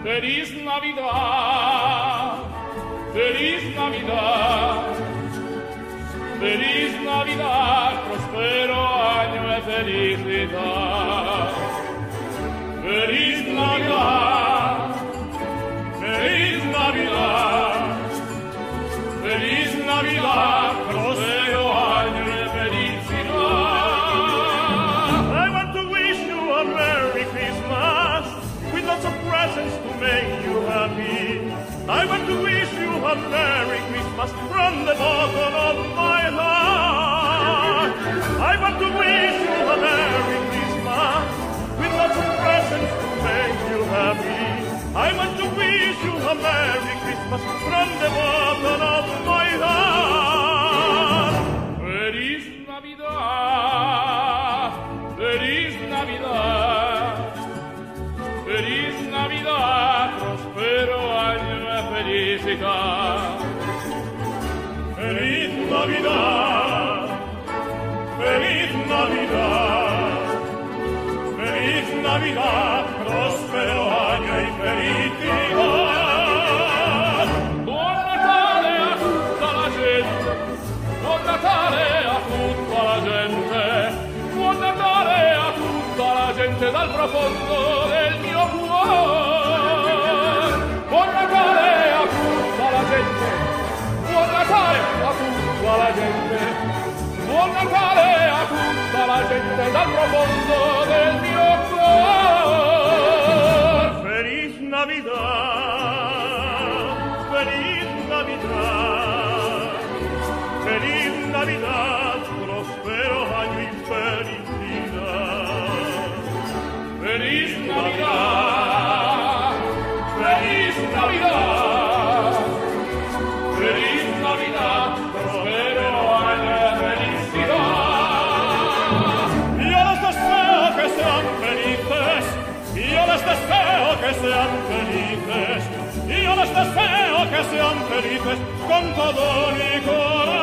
Feliz Navidad, feliz Navidad, feliz Navidad, prospero año de felicidad. Feliz Navidad, feliz Navidad, feliz Navidad, prospero año de felicidad. I want to wish you a Merry Christmas with lots of presents to make you happy. I want to wish you a Merry Christmas from the bottom of my heart. I want to wish you a Merry Christmas with lots of presents to make you happy. I want to wish you a Merry Christmas from the bottom of my heart. Feliz Navidad, feliz Navidad, feliz Navidad, prospero año de felicidad. Feliz Navidad, feliz Navidad, feliz Navidad, prospero año y felicidad. Buon Natale a tutta la gente, buon Natale a tutta la gente, buon Natale a tutta la gente dal profondo del mio cuore. Buon Natale a tutta la gente, buon Natale a tutta la gente, buon Natale a tutta la gente dal profondo del mio cuore. Feliz Navidad, feliz Navidad, feliz Navidad, prospero año y felicidad. Feliz Navidad, feliz Navidad, feliz Navidad, prospero año de felicidad. Yo les deseo que sean felices, yo les deseo que sean felices, yo les deseo que sean felices con todo mi corazón.